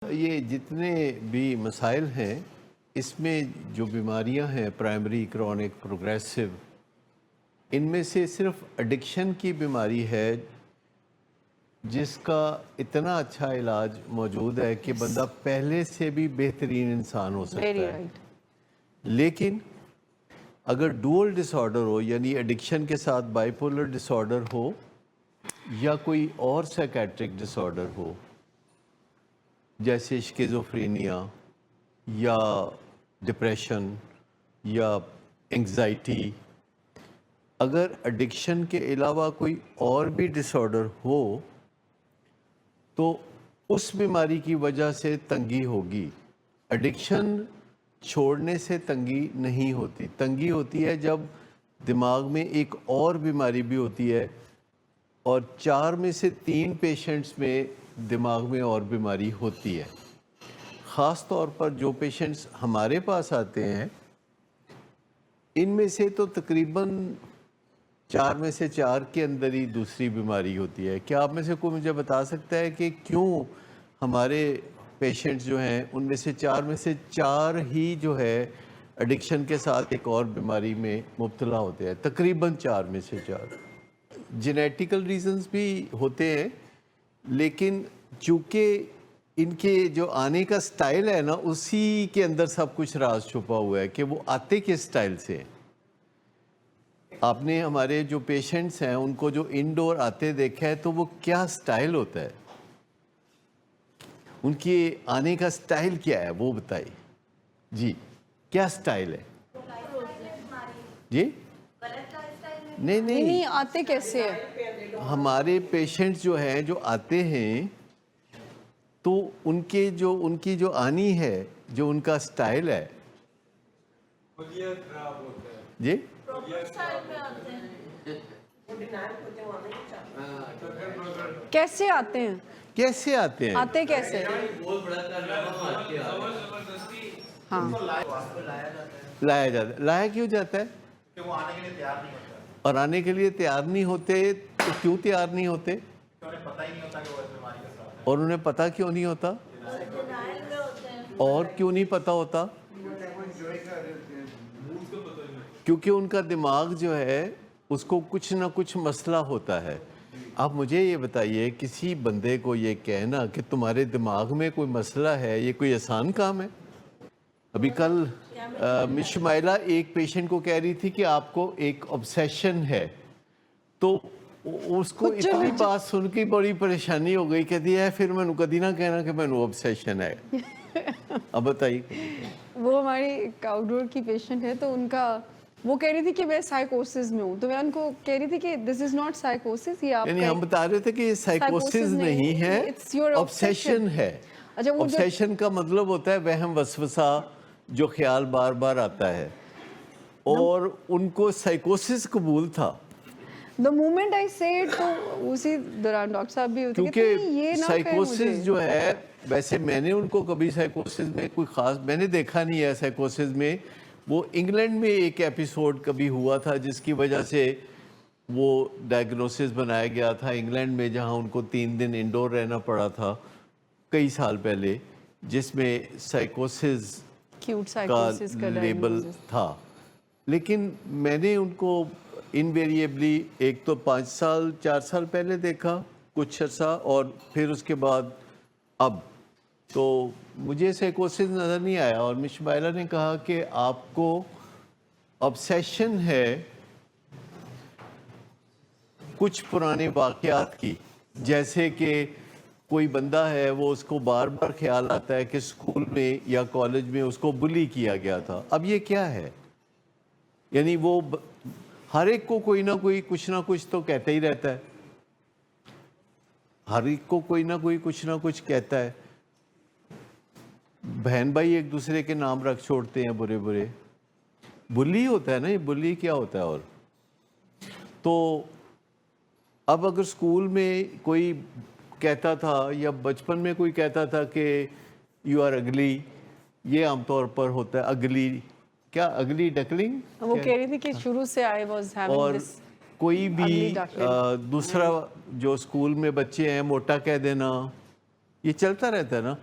یہ جتنے بھی مسائل ہیں اس میں جو بیماریاں ہیں پرائمری کرونک پروگریسو، ان میں سے صرف ایڈکشن کی بیماری ہے جس کا اتنا اچھا علاج موجود ہے کہ بندہ پہلے سے بھی بہترین انسان ہو سکتا ہے. لیکن اگر ڈوئل ڈس آرڈر ہو، یعنی ایڈکشن کے ساتھ بائیپولر ڈس آرڈر ہو یا کوئی اور سائیکیٹرک ڈس آرڈر ہو جیسے اسکیزوفرینیا یا ڈپریشن یا انگزائٹی، اگر ایڈکشن کے علاوہ کوئی اور بھی ڈس آرڈر ہو تو اس بیماری کی وجہ سے تنگی ہوگی. ایڈکشن چھوڑنے سے تنگی نہیں ہوتی. تنگی ہوتی ہے جب دماغ میں ایک اور بیماری بھی ہوتی ہے، اور 4 میں سے 3 پیشنٹس میں دماغ میں اور بیماری ہوتی ہے. خاص طور پر جو پیشنٹس ہمارے پاس آتے ہیں ان میں سے تو تقریباً 4 میں سے 4 کے اندر ہی دوسری بیماری ہوتی ہے. کیا آپ میں سے کوئی مجھے بتا سکتا ہے کہ کیوں ہمارے پیشنٹس جو ہیں ان میں سے 4 میں سے 4 ہی جو ہے ایڈکشن کے ساتھ ایک اور بیماری میں مبتلا ہوتے ہیں؟ تقریباً 4 میں سے 4. جینیٹیکل ریزنز بھی ہوتے ہیں، لیکن چونکہ ان کے جو آنے کا سٹائل ہے نا، اسی کے اندر سب کچھ راز چھپا ہوا ہے کہ وہ آتے کس سٹائل سے ہیں. آپ نے ہمارے جو پیشنٹس ہیں ان کو جو انڈور آتے دیکھا ہے تو وہ کیا سٹائل ہوتا ہے، ان کے آنے کا سٹائل کیا ہے وہ بتائیے. جی کیا سٹائل ہے؟ جی نہیں آتے کیسے ہیں؟ ہمارے پیشنٹس جو ہیں جو آتے ہیں تو ان کی جو آنی ہے، جو ان کا سٹائل ہے. جی کیسے آتے ہیں؟ کیسے آتے ہیں؟ آتے کیسے؟ ہاں لایا جاتا ہے. لایا کیوں جاتا ہے؟ کہ وہ آنے کے لیے تیار نہیں ہوتا. اور آنے کے لیے تیار نہیں ہوتے تو کیوں تیار نہیں ہوتے؟ انہیں پتہ ہی نہیں ہوتا کہ وہ اس بیماری کا سبب ہے. اور انہیں پتہ کیوں نہیں ہوتا؟ اور کیوں نہیں پتہ ہوتا؟ کیونکہ ان کا دماغ جو ہے اس کو کچھ نہ کچھ مسئلہ ہوتا ہے. آپ مجھے یہ بتائیے، کسی بندے کو یہ کہنا کہ تمہارے دماغ میں کوئی مسئلہ ہے، یہ کوئی آسان کام ہے؟ ابھی کل مس شمائلہ ایک پیشنٹ کو کہہ رہی تھی کہ آپ کو ایک obsession ہے، تو اس کو اتنی بات سن کے بڑی پریشانی ہو گئی. کہتی ہے پھر میں نے کدی نہ کہنا کہ میں نے obsession ہے. اب بتائیے. وہ ہماری ایک آؤٹ ڈور کی پیشنٹ ہے، تو ان کا وہ کہہ رہی تھی کہ میں سائیکوسس میں ہوں، تو میں ان کو کہہ رہی تھی کہ دس از ناٹ سائیکوسس. یہ آپ یعنی ہم بتا رہے تھے کہ یہ سائیکوسس نہیں ہے، obsession ہے. obsession کا مطلب ہوتا ہے وہم وسوسہ جو خیال بار بار آتا ہے، اور ان کو سائیکوسس قبول تھا. the moment I said تو اسی دوران ڈاکٹر صاحب بھی ہوتے کیونکہ یہ نہ سائیکوسس جو ہے، ویسے میں نے ان کو کبھی سائیکوسس میں کوئی خاص میں نے دیکھا نہیں ہے. سائیکوسس میں وہ انگلینڈ میں ایک ایپیسوڈ کبھی ہوا تھا جس کی وجہ سے وہ ڈائگنوسس بنایا گیا تھا انگلینڈ میں، جہاں ان کو 3 دن انڈور رہنا پڑا تھا کئی سال پہلے، جس میں سائیکوسس کا لیبل تھا. لیکن میں نے ان کو انویریبلی ایک تو 5 سال 4 سال پہلے دیکھا کچھ عرصہ، اور پھر اس کے بعد اب تو مجھے سائیکوسس نظر نہیں آیا. اور مس شمائلہ نے کہا کہ آپ کو obsession ہے کچھ پرانے واقعات کی، جیسے کہ کوئی بندہ ہے وہ اس کو بار بار خیال آتا ہے کہ اسکول میں یا کالج میں اس کو بلی کیا گیا تھا. اب یہ کیا ہے؟ یعنی وہ ہر ایک کو کوئی نہ کوئی کچھ نہ کچھ تو کہتا ہی رہتا ہے، ہر ایک کو کوئی نہ کوئی کچھ نہ کچھ کہتا ہے. بہن بھائی ایک دوسرے کے نام رکھ چھوڑتے ہیں برے برے. بلی ہوتا ہے نا، یہ بلی کیا ہوتا ہے؟ اور تو اب اگر اسکول میں کوئی کہتا تھا یا بچپن میں کوئی کہتا تھا کہ یو آر اگلی، یہ عام طور پر ہوتا ہے اگلی، کیا اگلی ڈکلنگ، وہ کہہ رہی تھی کہ شروع سے آئی واز ہیونگ اور دس. کوئی بھی دوسرا جو اسکول میں بچے ہیں موٹا کہہ دینا، یہ چلتا رہتا ہے نا.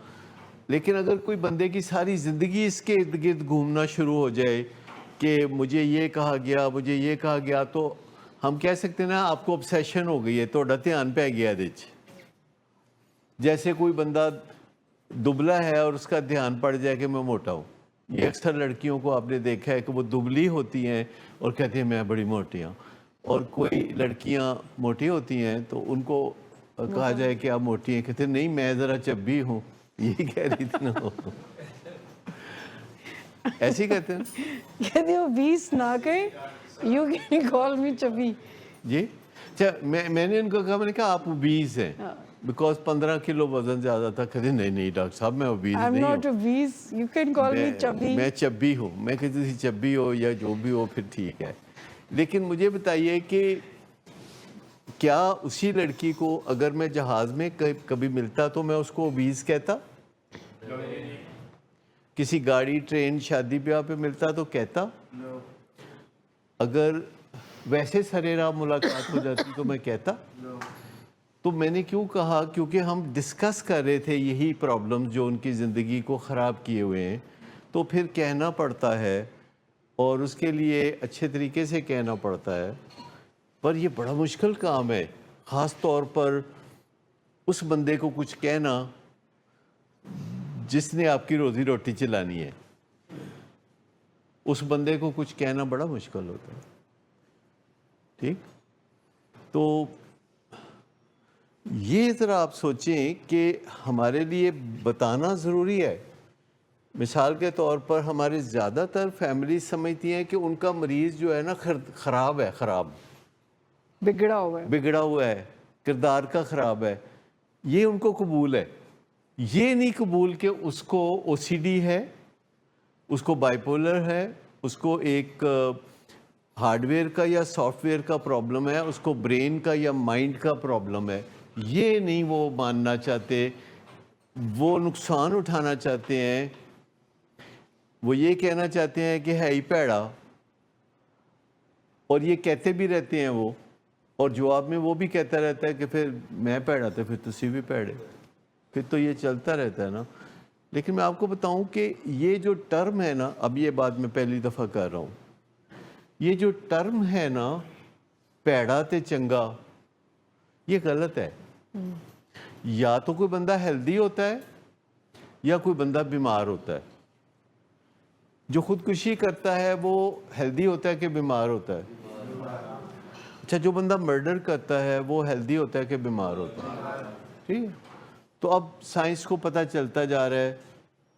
لیکن اگر کوئی بندے کی ساری زندگی اس کے ارد گرد گھومنا شروع ہو جائے کہ مجھے یہ کہا گیا مجھے یہ کہا گیا, تو ہم کہہ سکتے ہیں نا آپ کو obsession ہو گئی ہے, تہاڈا دھیان پہ گیا ਇਹਦੇ 'ਚ. جیسے کوئی بندہ دبلا ہے اور اس کا دھیان پڑ جائے کہ میں موٹا ہوں. یہ اکثر لڑکیوں کو آپ نے دیکھا ہے کہ وہ دبلی ہوتی ہیں اور کہتی ہیں میں بڑی موٹی ہوں, اور کوئی لڑکیاں موٹی ہوتی ہیں تو ان کو کہا جائے کہ آپ موٹی ہیں, کہتے ہیں نہیں میں ذرا چبی ہوں. یہی کہہ رہی تھی نا وہ, ایسے ہی کہتے ہیں. کہتے ہو 20 نہ کہیں, یو کین کال می چبی. جی اچھا, میں نے ان کو کہا, میں نے کہا آپ اوبیز ہیں بیکاز 15 کلو وزن زیادہ تھا. کہتے نہیں نہیں ڈاکٹر صاحب میں اوبیز آئی ایم نہیں ناٹ ہوں, obese, you can call me chubby. میں چبی ہوں. میں کہتی تھی چبی ہو یا جو بھی ہو پھر ٹھیک ہے. لیکن مجھے بتائیے کہ کیا اسی لڑکی کو اگر میں جہاز میں کبھی ملتا تو میں اس کو اوبیز کہتا؟ کسی گاڑی ٹرین شادی بیاہ پہ ملتا تو کہتا؟ اگر ویسے سرے راہ ملاقات ہو جاتی تو میں کہتا؟ تو میں نے کیوں کہا, کیونکہ ہم ڈسکس کر رہے تھے یہی پرابلم جو ان کی زندگی کو خراب کیے ہوئے ہیں, تو پھر کہنا پڑتا ہے اور اس کے لیے اچھے طریقے سے کہنا پڑتا ہے. پر یہ بڑا مشکل کام ہے, خاص طور پر اس بندے کو کچھ کہنا جس نے آپ کی روزی روٹی چلانی ہے. اس بندے کو کچھ کہنا بڑا مشکل ہوتا ہے. ٹھیک, تو یہ ذرا آپ سوچیں کہ ہمارے لیے بتانا ضروری ہے. مثال کے طور پر ہمارے زیادہ تر فیملی سمجھتی ہیں کہ ان کا مریض جو ہے نا خراب ہے, خراب بگڑا ہوا ہے, کردار کا خراب ہے. یہ ان کو قبول ہے. یہ نہیں قبول کہ اس کو او سی ڈی ہے, اس کو بائی پولر ہے, اس کو ایک ہارڈ ویئر کا یا سافٹ ویئر کا پرابلم ہے, اس کو برین کا یا مائنڈ کا پرابلم ہے. یہ نہیں وہ ماننا چاہتے. وہ نقصان اٹھانا چاہتے ہیں. وہ یہ کہنا چاہتے ہیں کہ ہے ہی پیڑا, اور یہ کہتے بھی رہتے ہیں وہ, اور جواب میں وہ بھی کہتا رہتا ہے کہ پھر میں پیڑا تو پھر تسی بھی پیڑے. پھر تو یہ چلتا رہتا ہے نا. لیکن میں آپ کو بتاؤں کہ یہ جو ٹرم ہے نا, اب یہ بات میں پہلی دفعہ کر رہا ہوں, یہ جو ٹرم ہے نا پیڑا تے چنگا, یہ غلط ہے. یا تو کوئی بندہ ہیلدی ہوتا ہے یا کوئی بندہ بیمار ہوتا ہے. جو خودکشی کرتا ہے وہ ہیلدی ہوتا ہے کہ بیمار ہوتا ہے؟ اچھا, جو بندہ مرڈر کرتا ہے وہ ہیلدی ہوتا ہے کہ بیمار ہوتا ہے؟ ٹھیک ہے. تو اب سائنس کو پتہ چلتا جا رہا ہے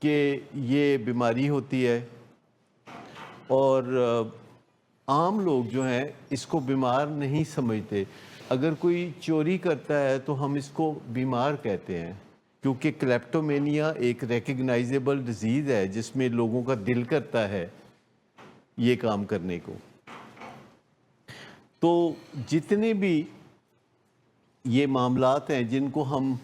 کہ یہ بیماری ہوتی ہے, اور عام لوگ جو ہیں اس کو بیمار نہیں سمجھتے. اگر کوئی چوری کرتا ہے تو ہم اس کو بیمار کہتے ہیں, کیونکہ کلیپٹومینیا ایک ریکگنائزیبل ڈیزیز ہے جس میں لوگوں کا دل کرتا ہے یہ کام کرنے کو. تو جتنے بھی یہ معاملات ہیں جن کو ہم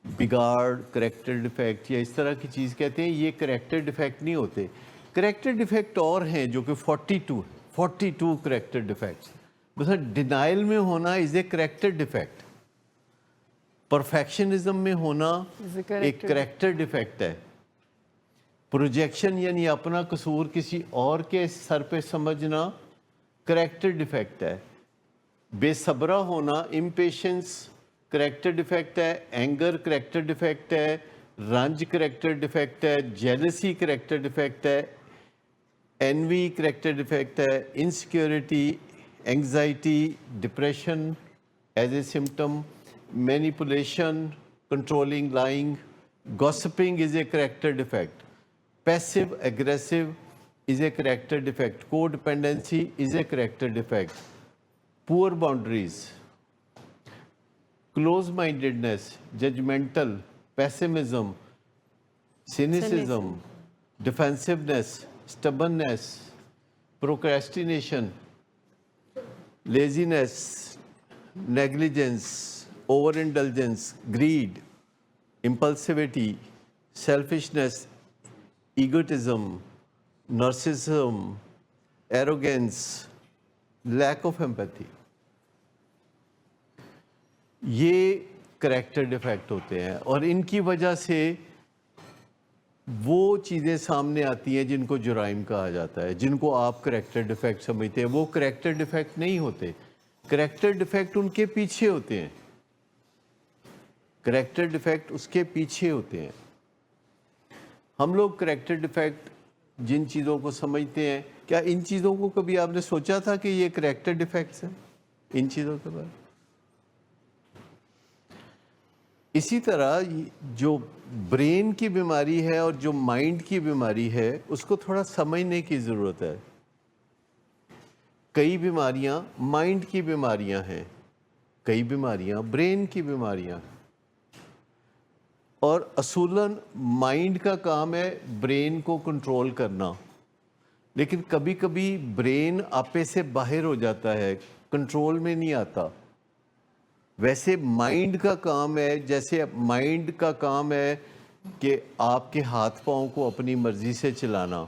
بگاڑ, کریکٹر ڈیفیکٹ یا اس طرح کی چیز کہتے ہیں, یہ کریکٹر ڈیفیکٹ نہیں ہوتے. کریکٹر ڈیفیکٹ اور ہیں جو کہ 42 کریکٹر ڈیفیکٹس. مثلا ڈینائل میں ہونا از اے کریکٹر ڈیفیکٹ. پرفیکشنزم میں ہونا ایک کریکٹر ڈیفیکٹ ہے. پروجیکشن یعنی اپنا قصور کسی اور کے سر پہ سمجھنا کریکٹر ڈیفیکٹ ہے. بے صبرہ ہونا, امپیشنس, کریکٹر ڈیفیکٹ ہے. اینگر کریکٹر ڈیفیکٹ ہے. رنج کریکٹر ڈیفیکٹ ہے. جیلسی کریکٹر ڈیفیکٹ ہے. envy کریکٹر ڈیفیکٹ ہے. Insecurity, anxiety, depression as a symptom, manipulation, controlling, lying, gossiping is a character defect. Passive aggressive is a character defect. Codependency is a character defect. Poor boundaries, close-mindedness, judgmental, pessimism, cynicism, defensiveness, stubbornness, procrastination, laziness, negligence, overindulgence, greed, impulsivity, selfishness, egotism, narcissism, arrogance, lack of empathy. یہ character defect ہوتے ہیں, اور ان کی وجہ سے وہ چیزیں سامنے آتی ہیں جن کو جرائم کہا جاتا ہے، جن کو آپ کریکٹر ڈیفیکٹ سمجھتے ہیں. وہ کریکٹر ڈیفیکٹ نہیں ہوتے، کریکٹر ڈیفیکٹ ان کے پیچھے ہوتے ہیں. کریکٹر ڈیفیکٹ اس کے پیچھے ہوتے ہیں. ہم لوگ کریکٹر ڈیفیکٹ جن چیزوں کو سمجھتے ہیں، کیا ان چیزوں کو کبھی آپ نے سوچا تھا کہ یہ کریکٹر ڈیفیکٹس ہیں ان چیزوں کے بارے؟ اسی طرح جو برین کی بیماری ہے اور جو مائنڈ کی بیماری ہے اس کو تھوڑا سمجھنے کی ضرورت ہے. کئی بیماریاں مائنڈ کی بیماریاں ہیں، کئی بیماریاں برین کی بیماریاں ہیں. اور اصولاً مائنڈ کا کام ہے برین کو کنٹرول کرنا، لیکن کبھی کبھی برین آپے سے باہر ہو جاتا ہے، کنٹرول میں نہیں آتا. ویسے مائنڈ کا کام ہے، جیسے مائنڈ کا کام ہے کہ آپ کے ہاتھ پاؤں کو اپنی مرضی سے چلانا،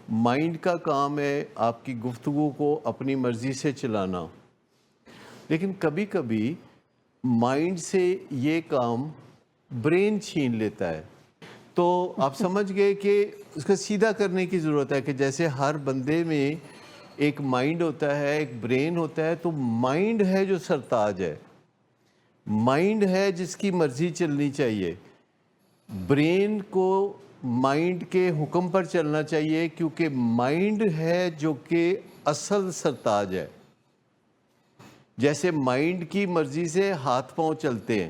مائنڈ کا کام ہے آپ کی گفتگو کو اپنی مرضی سے چلانا. لیکن کبھی کبھی مائنڈ سے یہ کام برین چھین لیتا ہے. تو آپ سمجھ گئے کہ اس کو سیدھا کرنے کی ضرورت ہے کہ جیسے ہر بندے میں ایک مائنڈ ہوتا ہے، ایک برین ہوتا ہے، تو مائنڈ ہے جو سرتاج ہے، مائنڈ ہے جس کی مرضی چلنی چاہیے. برین کو مائنڈ کے حکم پر چلنا چاہیے، کیونکہ مائنڈ ہے جو کہ اصل سرتاج ہے. جیسے مائنڈ کی مرضی سے ہاتھ پاؤں چلتے ہیں،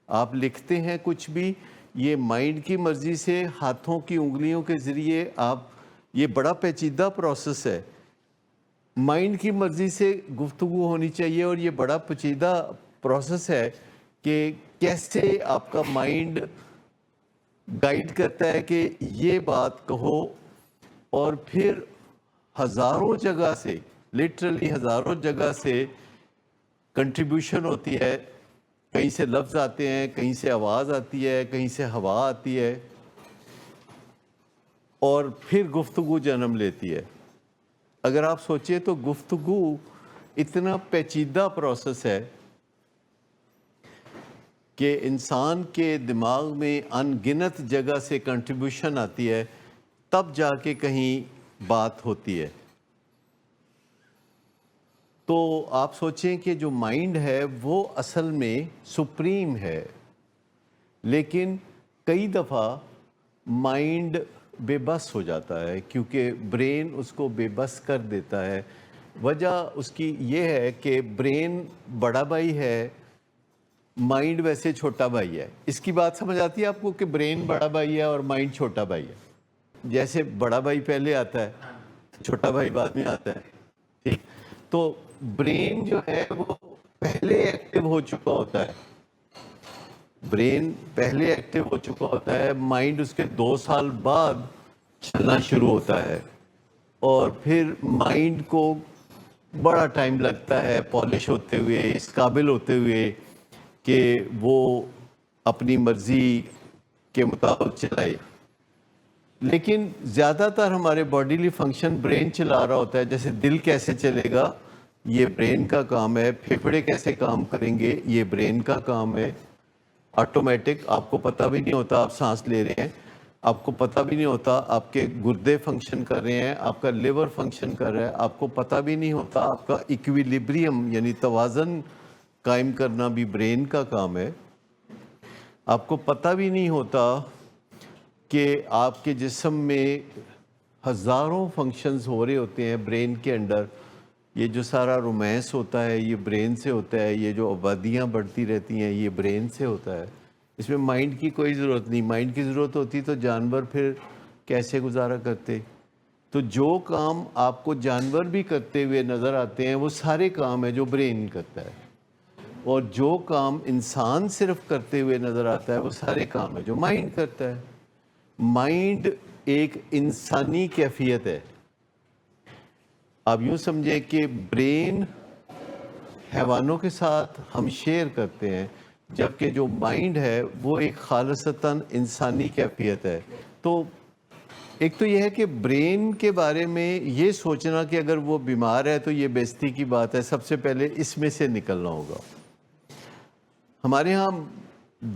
آپ لکھتے ہیں کچھ بھی، یہ مائنڈ کی مرضی سے ہاتھوں کی انگلیوں کے ذریعے آپ، یہ بڑا پیچیدہ پروسیس ہے. مائنڈ کی مرضی سے گفتگو ہونی چاہیے، اور یہ بڑا پیچیدہ پروسیس ہے کہ کیسے آپ کا مائنڈ گائیڈ کرتا ہے کہ یہ بات کہو. اور پھر ہزاروں جگہ سے، لٹرلی ہزاروں جگہ سے کنٹریبیوشن ہوتی ہے. کہیں سے لفظ آتے ہیں، کہیں سے آواز آتی ہے، کہیں سے ہوا آتی ہے، اور پھر گفتگو جنم لیتی ہے. اگر آپ سوچیں تو گفتگو اتنا پیچیدہ پروسیس ہے کہ انسان کے دماغ میں ان گنت جگہ سے کنٹریبیوشن آتی ہے، تب جا کے کہیں بات ہوتی ہے. تو آپ سوچیں کہ جو مائنڈ ہے وہ اصل میں سپریم ہے، لیکن کئی دفعہ مائنڈ بے بس ہو جاتا ہے کیونکہ برین اس کو بے بس کر دیتا ہے. وجہ اس کی یہ ہے کہ برین بڑا بھائی ہے، مائنڈ ویسے چھوٹا بھائی ہے. اس کی بات سمجھ آتی ہے آپ کو کہ برین بڑا بھائی ہے اور مائنڈ چھوٹا بھائی ہے؟ جیسے بڑا بھائی پہلے آتا ہے، چھوٹا بھائی بعد میں آتا ہے. ٹھیک، تو برین جو ہے وہ پہلے ایکٹیو ہو چکا ہوتا ہے، برین پہلے ایکٹیو ہو چکا ہوتا ہے، مائنڈ اس کے 2 سال بعد چلنا شروع ہوتا ہے. اور پھر مائنڈ کو بڑا ٹائم لگتا ہے پالش ہوتے ہوئے، اس قابل ہوتے ہوئے کہ وہ اپنی مرضی کے مطابق چلائے. لیکن زیادہ تر ہمارے باڈیلی فنکشن برین چلا رہا ہوتا ہے. جیسے دل کیسے چلے گا، یہ برین کا کام ہے. پھیپھڑے کیسے کام کریں گے، یہ برین کا کام ہے. آٹومیٹک، آپ کو پتہ بھی نہیں ہوتا آپ سانس لے رہے ہیں، آپ کو پتہ بھی نہیں ہوتا آپ کے گردے فنکشن کر رہے ہیں، آپ کا لیور فنکشن کر رہا ہے، آپ کو پتہ بھی نہیں ہوتا آپ کا ایکویلیبریم یعنی توازن قائم کرنا بھی برین کا کام ہے. آپ کو پتہ بھی نہیں ہوتا کہ آپ کے جسم میں ہزاروں فنکشنز ہو رہے ہوتے ہیں برین کے اندر. یہ جو سارا رومانس ہوتا ہے یہ برین سے ہوتا ہے، یہ جو آبادیاں بڑھتی رہتی ہیں یہ برین سے ہوتا ہے. اس میں مائنڈ کی کوئی ضرورت نہیں. مائنڈ کی ضرورت ہوتی تو جانور پھر کیسے گزارا کرتے؟ تو جو کام آپ کو جانور بھی کرتے ہوئے نظر آتے ہیں وہ سارے کام ہیں جو برین کرتا ہے، اور جو کام انسان صرف کرتے ہوئے نظر آتا ہے وہ سارے کام ہیں جو مائنڈ کرتا ہے. مائنڈ ایک انسانی کیفیت ہے. آپ یوں سمجھیں کہ برین حیوانوں کے ساتھ ہم شیئر کرتے ہیں، جبکہ جو مائنڈ ہے وہ ایک خالصتاً انسانی کیفیت ہے. تو ایک تو یہ ہے کہ برین کے بارے میں یہ سوچنا کہ اگر وہ بیمار ہے تو یہ بے عزتی کی بات ہے، سب سے پہلے اس میں سے نکلنا ہوگا. ہمارے ہاں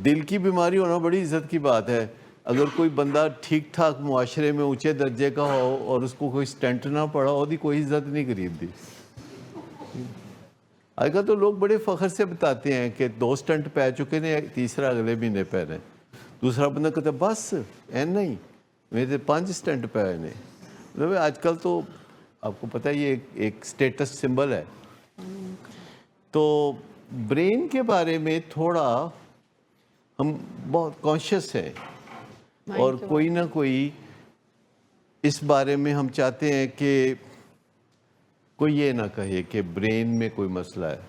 دل کی بیماری ہونا بڑی عزت کی بات ہے، اگر کوئی بندہ ٹھیک ٹھاک معاشرے میں اونچے درجے کا ہو اور اس کو کوئی سٹنٹ نہ پڑا ہو دی کوئی عزت نہیں قریب دی. آج کل تو لوگ بڑے فخر سے بتاتے ہیں کہ 2 سٹنٹ پہ چکے نے, تیسرا اگلے مہینے پہنے. دوسرا بندہ کہتا ہے بس نہیں میرے 5 سٹنٹ پہ آئے نے. مطلب آج کل تو آپ کو پتہ ہے یہ ایک سٹیٹس سمبل ہے. تو برین کے بارے میں تھوڑا ہم بہت کانشیس ہیں اور کوئی نہ کوئی اس بارے میں ہم چاہتے ہیں کہ کوئی یہ نہ کہے کہ برین میں کوئی مسئلہ ہے.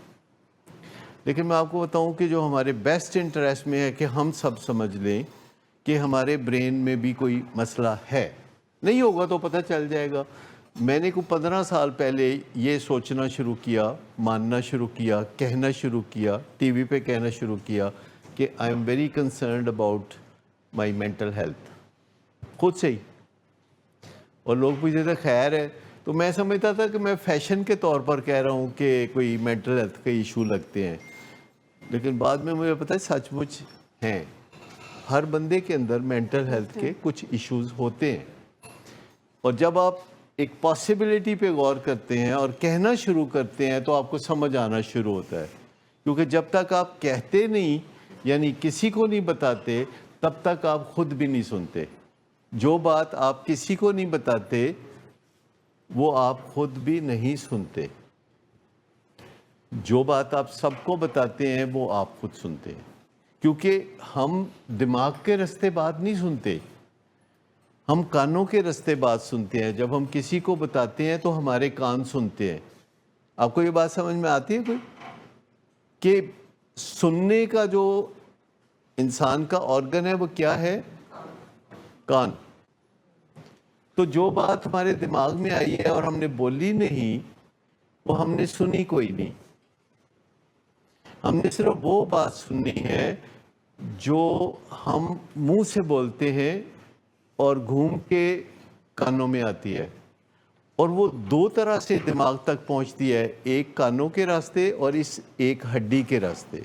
لیکن میں آپ کو بتاؤں کہ جو ہمارے بیسٹ انٹرسٹ میں ہے کہ ہم سب سمجھ لیں کہ ہمارے برین میں بھی کوئی مسئلہ ہے. نہیں ہوگا تو پتہ چل جائے گا. میں نے 15 سال پہلے یہ سوچنا شروع کیا, ماننا شروع کیا, کہنا شروع کیا, ٹی وی پہ کہنا شروع کیا کہ I am very concerned about my mental health, خود سے ہی. اور لوگ پوچھتے تھے خیر ہے, تو میں سمجھتا تھا کہ میں فیشن کے طور پر کہہ رہا ہوں کہ کوئی مینٹل ہیلتھ کے ایشو لگتے ہیں. لیکن بعد میں مجھے پتہ ہے سچ مچ ہیں. ہر بندے کے اندر مینٹل ہیلتھ کے کچھ ایشوز ہوتے ہیں. اور جب آپ ایک پاسبلٹی پہ غور کرتے ہیں اور کہنا شروع کرتے ہیں تو آپ کو سمجھ آنا شروع ہوتا ہے. کیونکہ جب تک آپ کہتے نہیں, یعنی کسی کو نہیں بتاتے, تب تک آپ خود بھی نہیں سنتے. جو بات آپ کسی کو نہیں بتاتے وہ آپ خود بھی نہیں سنتے. جو بات آپ سب کو بتاتے ہیں وہ آپ خود سنتے ہیں. کیونکہ ہم دماغ کے رستے بات نہیں سنتے, ہم کانوں کے رستے بات سنتے ہیں. جب ہم کسی کو بتاتے ہیں تو ہمارے کان سنتے ہیں. آپ کو یہ بات سمجھ میں آتی ہے کوئی کہ سننے کا جو انسان کا آرگن ہے وہ کیا ہے؟ کان. تو جو بات ہمارے دماغ میں آئی ہے اور ہم نے بولی نہیں, وہ ہم نے سنی کوئی نہیں. ہم نے صرف وہ بات سننی ہے جو ہم منہ سے بولتے ہیں اور گھوم کے کانوں میں آتی ہے. اور وہ 2 طرح سے دماغ تک پہنچتی ہے, ایک کانوں کے راستے اور اس ایک ہڈی کے راستے.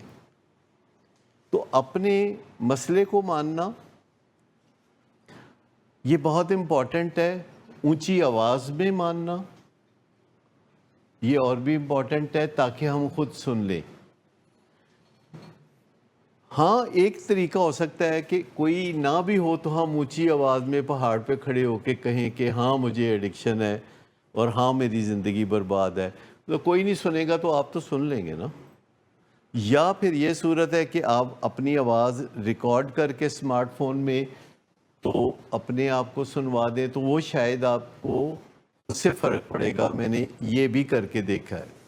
تو اپنے مسئلے کو ماننا یہ بہت امپورٹنٹ ہے. اونچی آواز میں ماننا یہ اور بھی امپورٹنٹ ہے تاکہ ہم خود سن لیں. ہاں ایک طریقہ ہو سکتا ہے کہ کوئی نہ بھی ہو تو ہم اونچی آواز میں پہاڑ پہ کھڑے ہو کے کہیں کہ ہاں مجھے ایڈکشن ہے اور ہاں میری زندگی برباد ہے. تو کوئی نہیں سنے گا تو آپ تو سن لیں گے نا. یا پھر یہ صورت ہے کہ آپ اپنی آواز ریکارڈ کر کے اسمارٹ فون میں تو اپنے آپ کو سنوا دیں, تو وہ شاید آپ کو اس سے فرق پڑے گا. میں نے یہ بھی کر کے دیکھا ہے.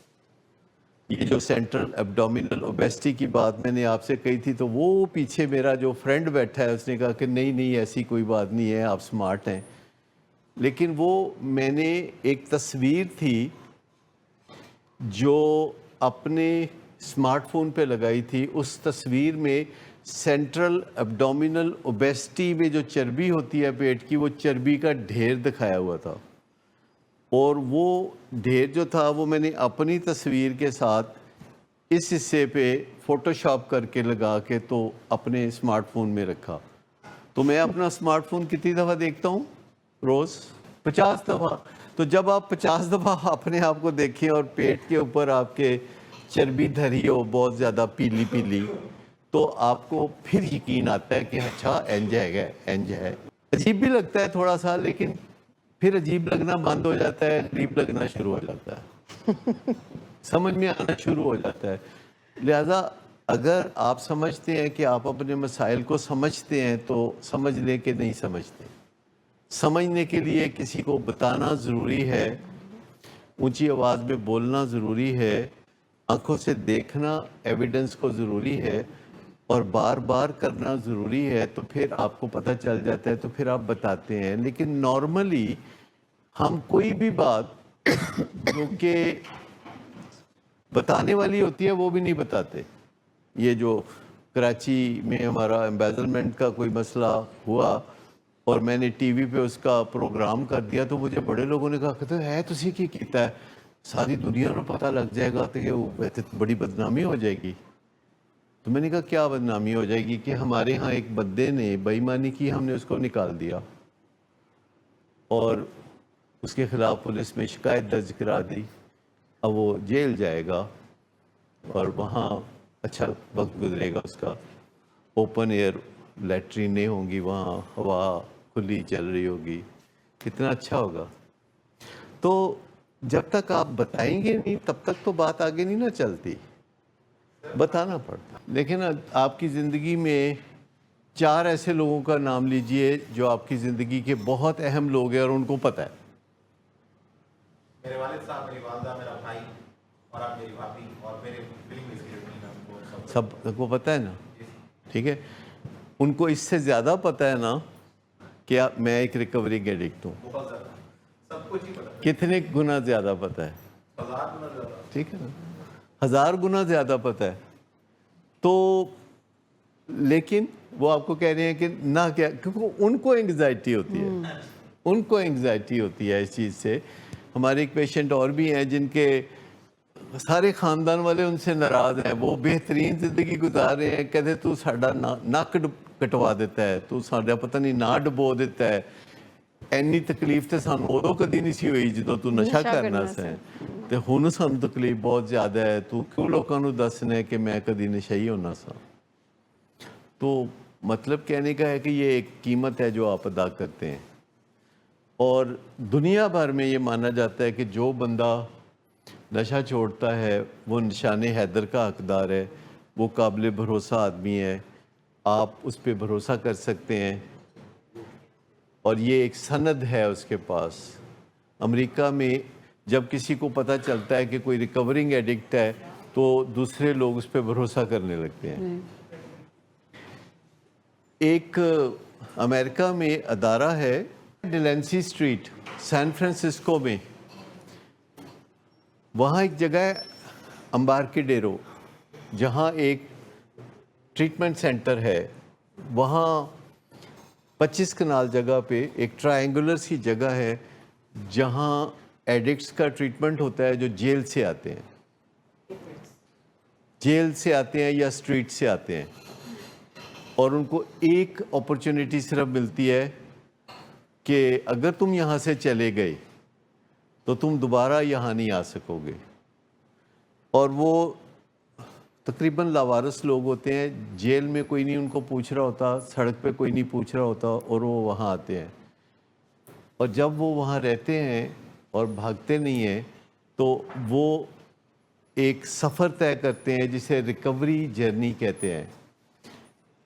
یہ جو سینٹرل ایبڈومینل اوبیسٹی کی بات میں نے آپ سے کہی تھی, تو وہ پیچھے میرا جو فرینڈ بیٹھا ہے اس نے کہا کہ نہیں ایسی کوئی بات نہیں ہے, آپ سمارٹ ہیں. لیکن وہ میں نے ایک تصویر تھی جو اپنے اسمارٹ فون پہ لگائی تھی. اس تصویر میں سینٹرل ایبڈومینل اوبیسٹی میں جو چربی ہوتی ہے پیٹ کی, وہ چربی کا ڈھیر دکھایا ہوا تھا. اور وہ ڈھیر جو تھا وہ میں نے اپنی تصویر کے ساتھ اس حصے پہ فوٹو شاپ کر کے لگا کے تو اپنے اسمارٹ فون میں رکھا. تو میں اپنا اسمارٹ فون کتنی دفعہ دیکھتا ہوں روز؟ 50 دفعہ. تو جب آپ 50 دفعہ اپنے آپ کو دیکھیں اور پیٹ کے اوپر آپ کے چربی دھری ہو بہت زیادہ پیلی پیلی, تو آپ کو پھر یقین آتا ہے کہ اچھا انج ہے. عجیب بھی لگتا ہے تھوڑا سا, لیکن پھر عجیب لگنا بند ہو جاتا ہے, غریب لگنا شروع ہو جاتا ہے, سمجھ میں آنا شروع ہو جاتا ہے. لہذا اگر آپ سمجھتے ہیں کہ آپ اپنے مسائل کو سمجھتے ہیں تو سمجھ لیں کہ نہیں سمجھتے. سمجھنے کے لیے کسی کو بتانا ضروری ہے, اونچی آواز میں بولنا ضروری ہے, آنکھوں سے دیکھنا ایویڈنس کو ضروری ہے, اور بار بار کرنا ضروری ہے. تو پھر آپ کو پتہ چل جاتا ہے, تو پھر آپ بتاتے ہیں. لیکن نارملی ہم کوئی بھی بات جو کہ بتانے والی ہوتی ہے وہ بھی نہیں بتاتے. یہ جو کراچی میں ہمارا ایمبیزلمنٹ کا کوئی مسئلہ ہوا اور میں نے ٹی وی پہ اس کا پروگرام کر دیا, تو مجھے بڑے لوگوں نے کہا کہ ہے تسی کی کیتا ہے, ساری دنیا کو پتہ لگ جائے گا تو یہ بڑی بدنامی ہو جائے گی. تو میں نے کہا کیا بدنامی ہو جائے گی کہ ہمارے ہاں ایک بندے نے بے ایمانی کی، ہم نے اس کو نکال دیا اور اس کے خلاف پولیس میں شکایت درج کرا دی، اب وہ جیل جائے گا اور وہاں اچھا وقت گزرے گا اس کا، اوپن ایئر لیٹرینیں ہوں گی، وہاں ہوا کھلی چل رہی ہوگی، کتنا اچھا ہوگا۔ تو جب تک آپ بتائیں گے نہیں تب تک تو بات آگے نہیں نہ چلتی، بتانا پڑتا۔ لیکن آپ کی زندگی میں 4 ایسے لوگوں کا نام لیجئے جو آپ کی زندگی کے بہت اہم لوگ ہیں اور ان کو پتہ ہے۔ میرے والد صاحب، میری والدہ، میرا بھائی اور آپ میری بھابھی اور میرے فلم اسکرپٹ سب کو پتہ ہے نا، ٹھیک ہے۔ ان کو اس سے زیادہ پتہ ہے نا کہ میں ایک ریکورنگ ایڈکٹ ہوں، بہت زیادہ سب کچھ ہی پتا ہے، کتنے گنا زیادہ پتہ ہے، 1000 گنا زیادہ۔ ٹھیک ہے نا، 1000 گنا زیادہ پتہ ہے۔ تو لیکن وہ آپ کو کہہ رہے ہیں کہ نہ کیا، کیونکہ ان کو انگزائٹی ہوتی ہے، ان کو انگزائٹی ہوتی ہے اس چیز سے۔ ہمارے ایک پیشنٹ اور بھی ہیں جن کے سارے خاندان والے ان سے ناراض ہیں، وہ بہترین زندگی گزار رہے ہیں، کہتے تو ساڈا نک کٹوا دیتا ہے، تو ساڈا پتہ نہیں نہ ڈبو دیتا ہے، اینی تکلیف تے سانوں ادوں کدی نہیں سی ہوئی جدوں تو نشہ کرنا سے، تے ہن سانوں تکلیف بہت زیادہ ہے، تو کیوں لوکاں نوں دسنا ہے کہ میں کدی نشئی ہونا سا۔ تو مطلب کہنے کا ہے کہ یہ ایک قیمت ہے جو آپ ادا کرتے ہیں، اور دنیا بھر میں یہ مانا جاتا ہے کہ جو بندہ نشہ چھوڑتا ہے وہ نشان حیدر کا حقدار ہے، وہ قابل بھروسہ آدمی ہے، آپ اس پہ بھروسہ کر سکتے ہیں، اور یہ ایک سند ہے اس کے پاس۔ امریکہ میں جب کسی کو پتہ چلتا ہے کہ کوئی ریکورنگ ایڈکٹ ہے تو دوسرے لوگ اس پہ بھروسہ کرنے لگتے ہیں۔ ایک امریکہ میں ادارہ ہے ڈیلنسی اسٹریٹ، سین فرانسسکو میں، وہاں ایک جگہ ہے امبارکیڈیرو، جہاں ایک ٹریٹمنٹ سینٹر ہے، وہاں 25 کنال جگہ پہ ایک ٹرائنگولر سی جگہ ہے جہاں ایڈکٹس کا ٹریٹمنٹ ہوتا ہے جو جیل سے آتے ہیں، جیل سے آتے ہیں یا اسٹریٹ سے آتے ہیں، اور ان کو ایک اپرچونٹی صرف ملتی ہے کہ اگر تم یہاں سے چلے گئے تو تم دوبارہ یہاں نہیں آ سکو گے، اور وہ تقریباً لاوارث لوگ ہوتے ہیں، جیل میں کوئی نہیں ان کو پوچھ رہا ہوتا، سڑک پہ کوئی نہیں پوچھ رہا ہوتا، اور وہ وہاں آتے ہیں، اور جب وہ وہاں رہتے ہیں اور بھاگتے نہیں ہیں تو وہ ایک سفر طے کرتے ہیں جسے ریکوری جرنی کہتے ہیں،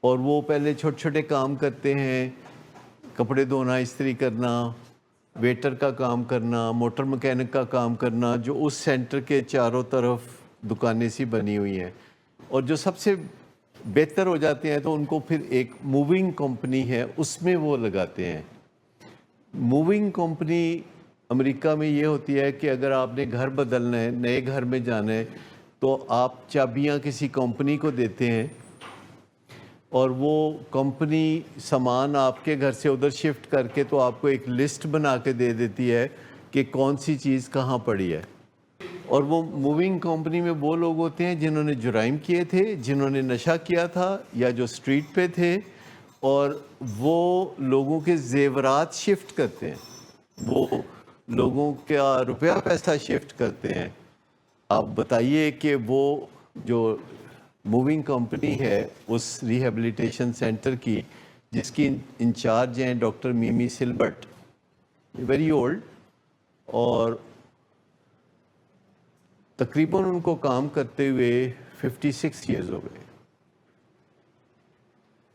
اور وہ پہلے چھوٹے چھوٹے کام کرتے ہیں، کپڑے دھونا، استری کرنا، ویٹر کا کام کرنا، موٹر مکینک کا کام کرنا، جو اس سینٹر کے چاروں طرف دکانیں سی بنی ہوئی ہیں، اور جو سب سے بہتر ہو جاتے ہیں تو ان کو پھر ایک موونگ کمپنی ہے اس میں وہ لگاتے ہیں۔ موونگ کمپنی امریکہ میں یہ ہوتی ہے کہ اگر آپ نے گھر بدلنا ہے، نئے گھر میں جانا ہے، تو آپ چابیاں کسی کمپنی کو دیتے ہیں، اور وہ کمپنی سامان آپ کے گھر سے ادھر شفٹ کر کے تو آپ کو ایک لسٹ بنا کے دے دیتی ہے کہ کون سی چیز کہاں پڑی ہے، اور وہ موونگ کمپنی میں وہ لوگ ہوتے ہیں جنہوں نے جرائم کیے تھے، جنہوں نے نشہ کیا تھا، یا جو اسٹریٹ پہ تھے، اور وہ لوگوں کے زیورات شفٹ کرتے ہیں، وہ لوگوں کا روپیہ پیسہ شفٹ کرتے ہیں۔ آپ بتائیے کہ وہ جو موونگ کمپنی ہے اس ریہیبلیٹیشن سینٹر کی، جس کی انچارج ہیں ڈاکٹر میمی سلبرٹ، ویری اولڈ، اور تقریباً ان کو کام کرتے ہوئے 56 ایئرز ہو گئے،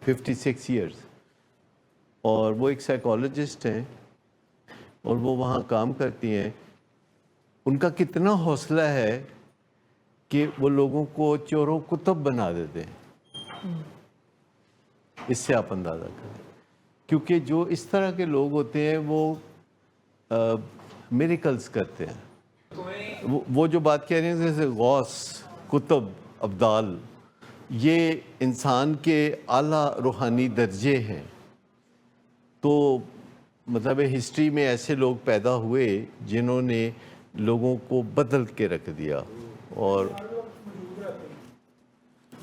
56 ایئرز، اور وہ ایک سائیکالوجسٹ ہیں اور وہ وہاں کام کرتی ہیں۔ ان کا کتنا حوصلہ ہے کہ وہ لوگوں کو چوروں کتب بنا دیتے ہیں، اس سے آپ اندازہ کریں، کیونکہ جو اس طرح کے لوگ ہوتے ہیں وہ میریکلز کرتے ہیں۔ وہ جو بات کہہ رہے ہیں جیسے غوث، کتب، ابدال، یہ انسان کے اعلیٰ روحانی درجے ہیں۔ تو مطلب ہسٹری میں ایسے لوگ پیدا ہوئے جنہوں نے لوگوں کو بدل کے رکھ دیا، اور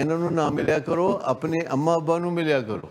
ਇਹਨਾਂ ਨੂੰ ਨਾ ਮਿਲਿਆ ਕਰੋ, ਆਪਣੇ ਅੰਮਾ ਅੱਬਾ ਨੂੰ ਮਿਲਿਆ ਕਰੋ।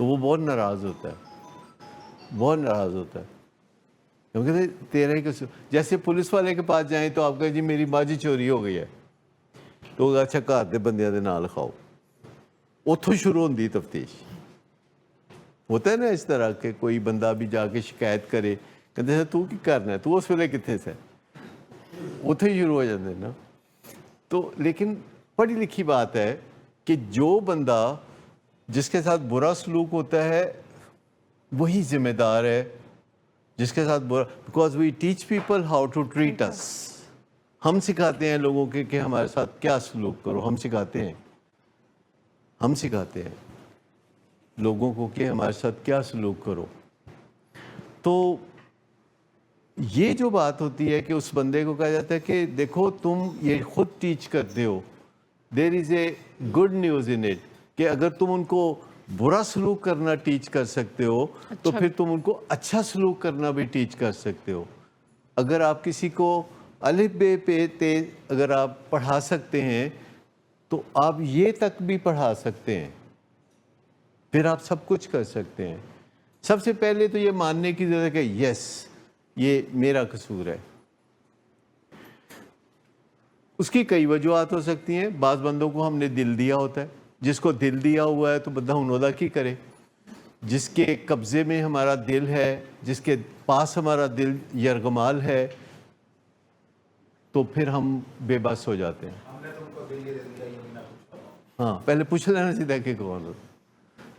تو وہ بہت ناراض ہوتا ہے, بہت ناراض ہوتا ہے. ہم کہتے ہیں تیرا ہی قصور. جیسے پولیس والے کے پاس جائیں تو آپ کہیں جی میری ماجی چوری ہو گئی ہے, تو اچھا گھر دے بندیاں دے نال لکھاؤ, اتوں شروع ہوتی تفتیش. ہوتا ہے نا اس طرح کہ کوئی بندہ بھی جا کے شکایت کرے, کہتے ہیں تو کی کرنا ہے, تو اس ویلے کتنے سے, اتوں ہی شروع ہو جاتے ہیں نا. تو لیکن پڑھی لکھی بات ہے کہ جو بندہ جس کے ساتھ برا سلوک ہوتا ہے وہی ذمہ دار ہے جس کے ساتھ برا, because we teach people how to treat us. ہم سکھاتے ہیں لوگوں کے کہ ہمارے ساتھ کیا سلوک کرو, ہم سکھاتے ہیں لوگوں کو کہ ہمارے ساتھ کیا سلوک کرو. تو یہ جو بات ہوتی ہے کہ اس بندے کو کہا جاتا ہے کہ دیکھو تم یہ خود ٹیچ کرتے ہو, there is a good news in it, کہ اگر تم ان کو برا سلوک کرنا ٹیچ کر سکتے ہو تو پھر تم ان کو اچھا سلوک کرنا بھی ٹیچ کر سکتے ہو. اگر آپ کسی کو الف بے پے تے اگر آپ پڑھا سکتے ہیں تو آپ یہ تک بھی پڑھا سکتے ہیں, پھر آپ سب کچھ کر سکتے ہیں. سب سے پہلے تو یہ ماننے کی ضرورت ہے کہ یس یہ میرا قصور ہے. اس کی کئی وجوہات ہو سکتی ہیں. بعض بندوں کو ہم نے دل دیا ہوتا ہے, جس کو دل دیا ہوا ہے تو بندہ ہنودا کی کرے. جس کے قبضے میں ہمارا دل ہے, جس کے پاس ہمارا دل یرغمال ہے, تو پھر ہم بے بس ہو جاتے ہیں. ہم نے تم کو دل یہ دے دیا, یہ بھی نہ پوچھو. ہاں پہلے پوچھ لینا سیدھا کہ کون ہو.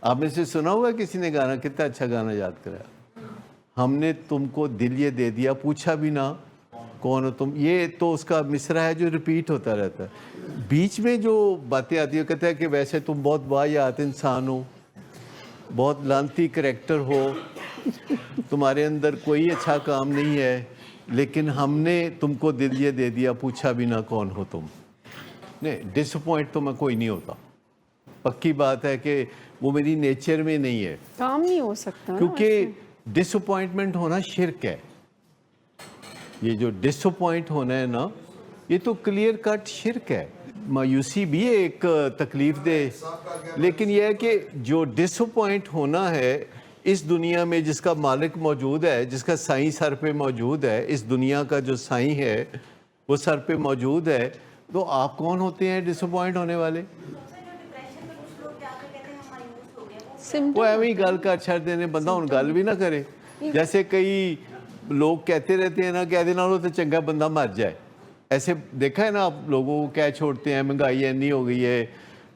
آپ نے سے سنا ہوا کسی نے گانا, کتنا اچھا گانا یاد کرایا, ہم نے تم کو دل یہ دے دیا پوچھا بھی نہ کون ہو تم. یہ تو اس کا مصرع ہے جو ریپیٹ ہوتا رہتا ہے. بیچ میں جو باتیں آتی ہیں کہتا ہے کہ ویسے تم بہت واحد انسان ہو, بہت لانتی کریکٹر ہو, تمہارے اندر کوئی اچھا کام نہیں ہے, لیکن ہم نے تم کو دل یہ دے دیا پوچھا بھی نہ کون ہو تم. نہیں, ڈس اپوائنٹ تو میں کوئی نہیں ہوتا. پکی بات ہے کہ وہ میری نیچر میں نہیں ہے, کام نہیں ہو سکتا کیونکہ ڈس اپوائنٹمنٹ ہونا شرک ہے. یہ جو ڈس اپوائنٹ ہونا ہے نا, یہ تو کلیئر کٹ شرک ہے. مایوسی بھی ایک تکلیف دہ, لیکن یہ ہے کہ جو ڈس اپوائنٹ ہونا ہے اس دنیا میں جس کا مالک موجود ہے, جس کا سائیں سر پہ موجود ہے, اس دنیا کا جو سائیں ہے وہ سر پہ موجود ہے, تو آپ کون ہوتے ہیں ڈس اپوائنٹ ہونے والے؟ وہ ایویں ہی گل کر چھڑ دینے, بندہ ان گل بھی نہ کرے. جیسے کئی لوگ کہتے رہتے ہیں نا کہ ایدے نالوں تو چنگا بندہ مر جائے. ایسے دیکھا ہے نا آپ لوگوں کو کہہ چھوڑتے ہیں مہنگائی اینی ہو گئی ہے,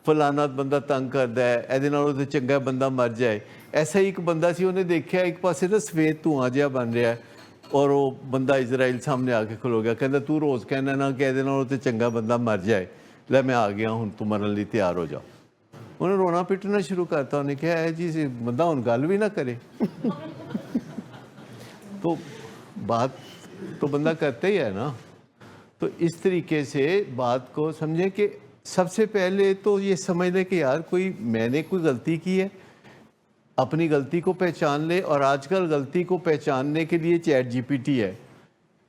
فلانا بندہ تنگ کردا ہے, ایدے نالوں تو چنگا بندہ مر جائے. ایسا ہی ایک بندہ سی, انہیں دیکھا ایک پاسے نا سفید دھواں جہا بن رہا ہے, اور وہ بندہ اسرائیل سامنے آ کے کھلو گیا, کہندا تو روز کہنا نا کہ ایدے نالوں تو چنگا بندہ مر جائے, لے میں آ گیا ہوں, تم مرن لی تیار ہو جاؤ. انہیں رونا پٹنا شروع کرتا, انہیں کہا ہے جی بندہ ان گل بھی نہ کرے. تو بات تو بندہ کرتا ہی ہے نا. تو اس طریقے سے بات کو سمجھیں کہ سب سے پہلے تو یہ سمجھ لیں کہ یار کوئی میں نے کوئی غلطی کی ہے, اپنی غلطی کو پہچان لے. اور آج کل غلطی کو پہچاننے کے لیے چیٹ جی پی ٹی ہے,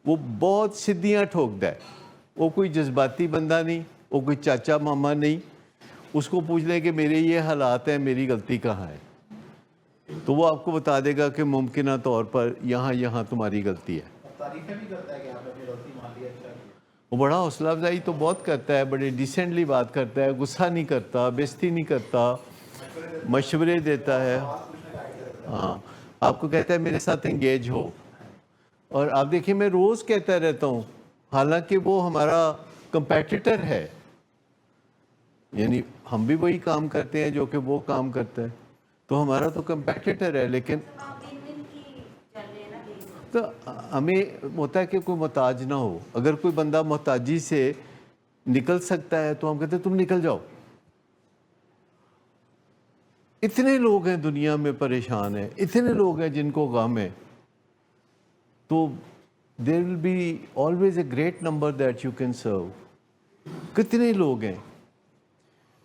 وہ بہت سدھیاں ٹھوکتا ہے. وہ کوئی جذباتی بندہ نہیں, وہ کوئی چاچا ماما نہیں. اس کو پوچھ لیں کہ میرے یہ حالات ہیں, میری غلطی کہاں ہے, تو وہ آپ کو بتا دے گا کہ ممکنہ طور پر یہاں یہاں تمہاری غلطی ہے. تعریفیں بھی کرتا ہے کہ آپ نے اپنی غلطی مان لی, اچھا کیا. وہ بڑا حوصلہ افزائی تو بہت کرتا ہے, بڑے ڈیسنٹلی بات کرتا ہے, غصہ نہیں کرتا, بےزتی نہیں کرتا, مشورے دیتا ہے. ہاں, آپ کو کہتا ہے میرے ساتھ انگیج ہو. اور آپ دیکھیں میں روز کہتا رہتا ہوں, حالانکہ وہ ہمارا کمپیٹیٹر ہے, یعنی ہم بھی وہی کام کرتے ہیں جو کہ وہ کام کرتا ہے, تو ہمارا تو کمپیٹیٹر ہے. لیکن تو ہمیں ہوتا ہے کہ کوئی محتاج نہ ہو. اگر کوئی بندہ محتاجی سے نکل سکتا ہے تو ہم کہتے ہیں تم نکل جاؤ. اتنے لوگ ہیں دنیا میں پریشان ہیں, اتنے لوگ ہیں جن کو غم ہے, تو there will be always a great number that you can serve. کتنے لوگ ہیں.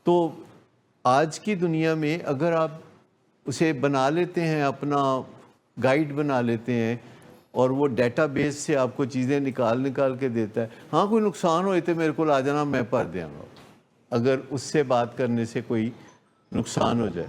تو آج کی دنیا میں اگر آپ اسے بنا لیتے ہیں, اپنا گائیڈ بنا لیتے ہیں, اور وہ ڈیٹا بیس سے آپ کو چیزیں نکال کے دیتا ہے, ہاں کوئی نقصان ہوئے تو میرے کو آ جانا, میں بھر دیا گا. اگر اس سے بات کرنے سے کوئی نقصان ہو جائے